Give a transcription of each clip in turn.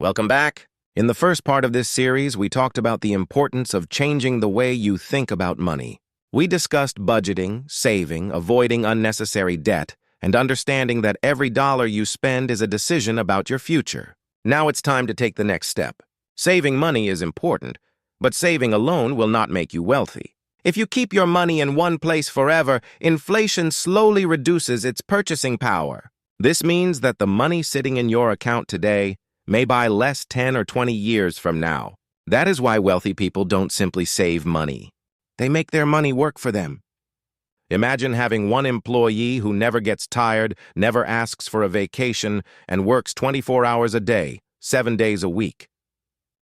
Welcome back. In the first part of this series, we talked about the importance of changing the way you think about money. We discussed budgeting, saving, avoiding unnecessary debt, and understanding that every dollar you spend is a decision about your future. Now it's time to take the next step. Saving money is important, but saving alone will not make you wealthy. If you keep your money in one place forever, inflation slowly reduces its purchasing power. This means that the money sitting in your account today may buy less 10 or 20 years from now. That is why wealthy people don't simply save money. They make their money work for them. Imagine having one employee who never gets tired, never asks for a vacation, and works 24 hours a day, 7 days a week.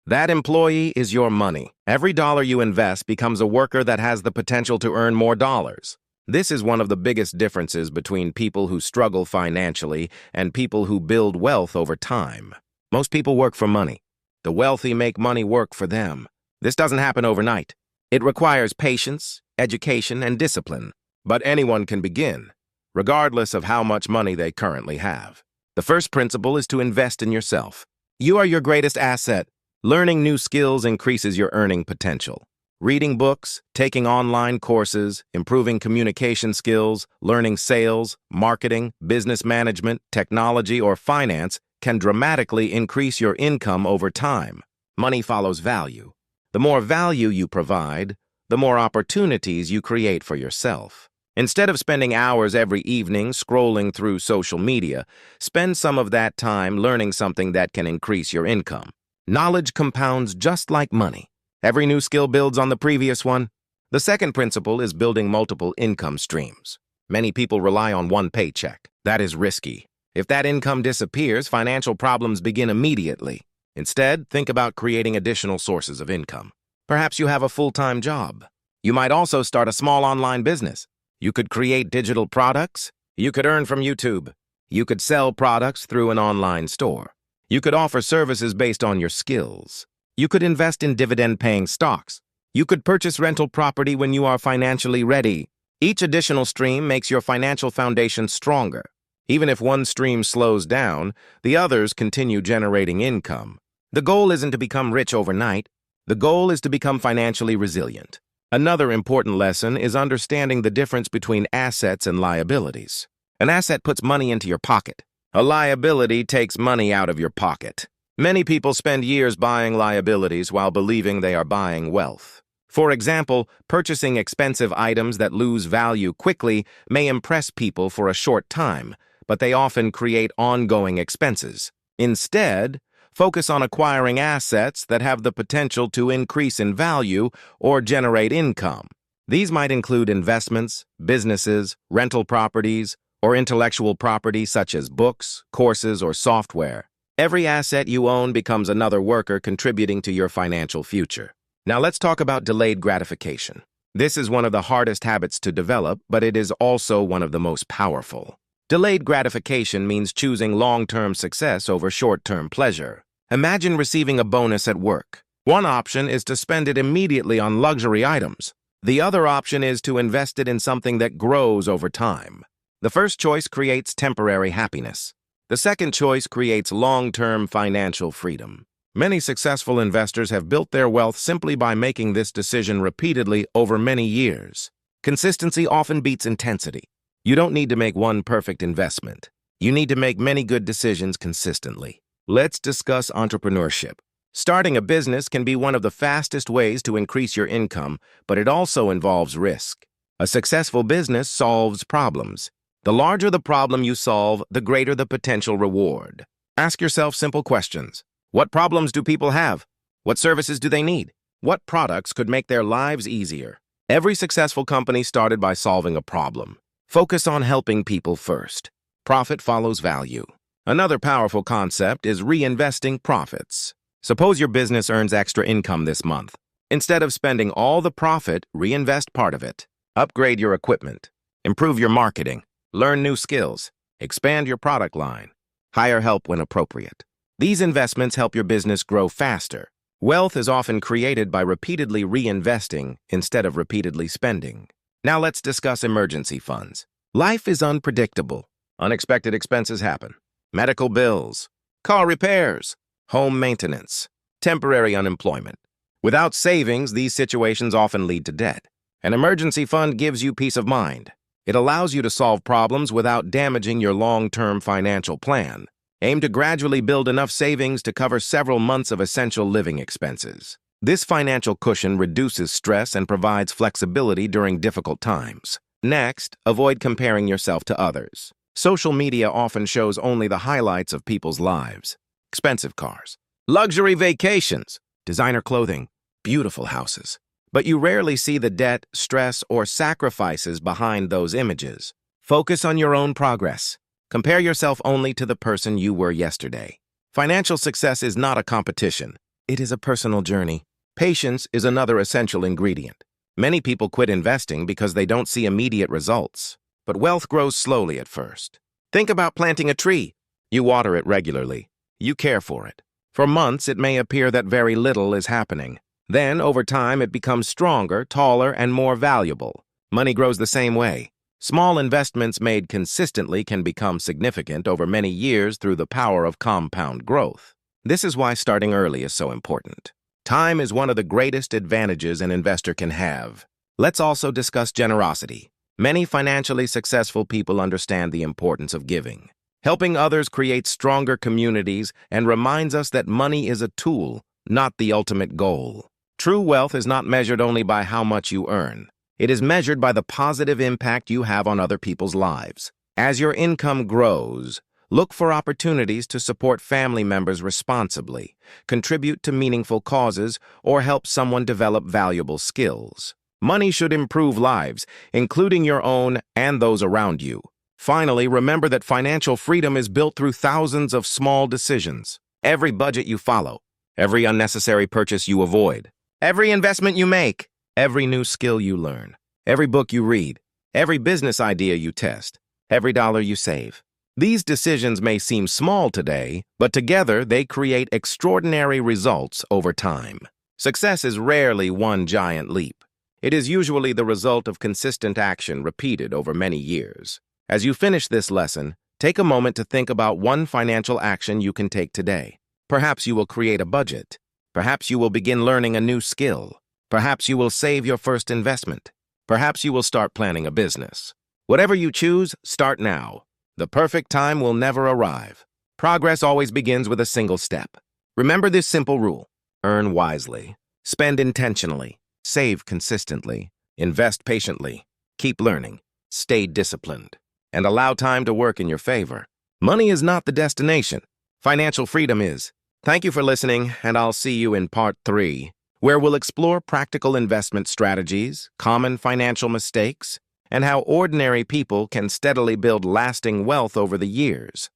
That employee is your money. Every dollar you invest becomes a worker that has the potential to earn more dollars. This is one of the biggest differences between people who struggle financially and people who build wealth over time. Most people work for money. The wealthy make money work for them. This doesn't happen overnight. It requires patience, education, and discipline. But anyone can begin, regardless of how much money they currently have. The first principle is to invest in yourself. You are your greatest asset. Learning new skills increases your earning potential. Reading books, taking online courses, improving communication skills, learning sales, marketing, business management, technology, or finance can dramatically increase your income over time. Money follows value. The more value you provide, the more opportunities you create for yourself. Instead of spending hours every evening scrolling through social media, spend some of that time learning something that can increase your income. Knowledge compounds just like money. Every new skill builds on the previous one. The second principle is building multiple income streams. Many people rely on one paycheck. That is risky. If that income disappears, financial problems begin immediately. Instead, think about creating additional sources of income. Perhaps you have a full-time job. You might also start a small online business. You could create digital products. You could earn from YouTube. You could sell products through an online store. You could offer services based on your skills. You could invest in dividend-paying stocks. You could purchase rental property when you are financially ready. Each additional stream makes your financial foundation stronger. Even if one stream slows down, the others continue generating income. The goal isn't to become rich overnight. The goal is to become financially resilient. Another important lesson is understanding the difference between assets and liabilities. An asset puts money into your pocket. A liability takes money out of your pocket. Many people spend years buying liabilities while believing they are buying wealth. For example, purchasing expensive items that lose value quickly may impress people for a short time, but they often create ongoing expenses. Instead, focus on acquiring assets that have the potential to increase in value or generate income. These might include investments, businesses, rental properties, or intellectual property such as books, courses, or software. Every asset you own becomes another worker contributing to your financial future. Now let's talk about delayed gratification. This is one of the hardest habits to develop, but it is also one of the most powerful. Delayed gratification means choosing long-term success over short-term pleasure. Imagine receiving a bonus at work. One option is to spend it immediately on luxury items. The other option is to invest it in something that grows over time. The first choice creates temporary happiness. The second choice creates long-term financial freedom. Many successful investors have built their wealth simply by making this decision repeatedly over many years. Consistency often beats intensity. You don't need to make one perfect investment. You need to make many good decisions consistently. Let's discuss entrepreneurship. Starting a business can be one of the fastest ways to increase your income, but it also involves risk. A successful business solves problems. The larger the problem you solve, the greater the potential reward. Ask yourself simple questions. What problems do people have? What services do they need? What products could make their lives easier? Every successful company started by solving a problem. Focus on helping people first. Profit follows value. Another powerful concept is reinvesting profits. Suppose your business earns extra income this month. Instead of spending all the profit, reinvest part of it. Upgrade your equipment. Improve your marketing. Learn new skills. Expand your product line. Hire help when appropriate. These investments help your business grow faster. Wealth is often created by repeatedly reinvesting instead of repeatedly spending. Now let's discuss emergency funds. Life is unpredictable. Unexpected expenses happen. Medical bills, car repairs, home maintenance, temporary unemployment. Without savings, these situations often lead to debt. An emergency fund gives you peace of mind. It allows you to solve problems without damaging your long-term financial plan. Aim to gradually build enough savings to cover several months of essential living expenses. This financial cushion reduces stress and provides flexibility during difficult times. Next, avoid comparing yourself to others. Social media often shows only the highlights of people's lives. Expensive cars, luxury vacations, designer clothing, beautiful houses. But you rarely see the debt, stress, or sacrifices behind those images. Focus on your own progress. Compare yourself only to the person you were yesterday. Financial success is not a competition. It is a personal journey. Patience is another essential ingredient. Many people quit investing because they don't see immediate results. But wealth grows slowly at first. Think about planting a tree. You water it regularly. You care for it. For months, it may appear that very little is happening. Then, over time, it becomes stronger, taller, and more valuable. Money grows the same way. Small investments made consistently can become significant over many years through the power of compound growth. This is why starting early is so important. Time is one of the greatest advantages an investor can have. Let's also discuss generosity. Many financially successful people understand the importance of giving. Helping others creates stronger communities and reminds us that money is a tool, not the ultimate goal. True wealth is not measured only by how much you earn. It is measured by the positive impact you have on other people's lives. As your income grows, look for opportunities to support family members responsibly, contribute to meaningful causes, or help someone develop valuable skills. Money should improve lives, including your own and those around you. Finally, remember that financial freedom is built through thousands of small decisions. Every budget you follow, every unnecessary purchase you avoid, every investment you make, every new skill you learn, every book you read, every business idea you test, every dollar you save. These decisions may seem small today, but together they create extraordinary results over time. Success is rarely one giant leap. It is usually the result of consistent action repeated over many years. As you finish this lesson, take a moment to think about one financial action you can take today. Perhaps you will create a budget. Perhaps you will begin learning a new skill. Perhaps you will save your first investment. Perhaps you will start planning a business. Whatever you choose, start now. The perfect time will never arrive. Progress always begins with a single step. Remember this simple rule. Earn wisely. Spend intentionally. Save consistently. Invest patiently. Keep learning. Stay disciplined. And allow time to work in your favor. Money is not the destination. Financial freedom is. Thank you for listening, and I'll see you in part 3, where we'll explore practical investment strategies, common financial mistakes, and how ordinary people can steadily build lasting wealth over the years.